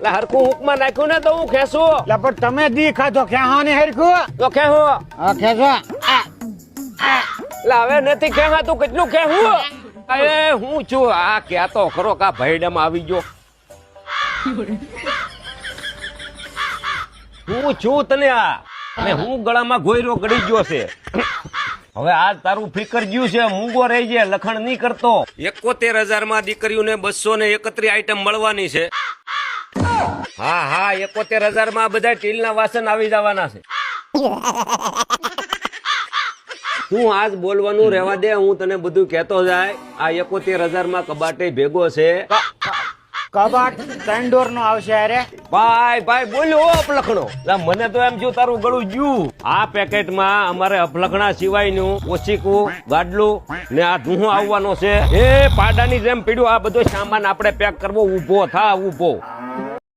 એટલે હરખું હુકમાં નાખ્યું ને તો હું ખેંચું. એટલે પણ તમે દી ખાધો ખેહા ને હરખું તો ખેંચું. હા ખેંચો એટલે હવે નથી ખેંચાતું, કેટલું ખેંચું? અરે હું છું આ ક્યાં તો ખરો કા ભૈડામાં આવી ગયો. હું છું તને આ અને હું ગળામાં ગોયરો ગળી ગયો છે. હવે આજ તારું ફિકર ગયું છે, મૂંગો રહી જાય, લખણ નહીં કરતો. 71,000 માં દીકરીઓને 231 આઈટમ મળવાની છે. હા હા 71,000 માં બધા ટીલના વાસણ આવી જવાના છે. તું આજ બોલવાનું રહેવા દે, હું તને બધું કહેતો જાય. આ 71,000 માં કબાટે ભેગો છે. કબાટ 3 ડોર નો આવશે અરે ભાઈ ભાઈ બોલ્યો અપલખણો. મને તો એમ થયું તારું ગળું ગયું. આ પેકેટમાં અમારે અપલખણા સિવાયનું ઓછીકું, ગાડલું ને આ ઢૂંહો આવવાનો છે. એ પાડાની જેમ પીડ્યું. આ બધો સામાન આપણે પેક કરવો. ઊભો થા ઊભો.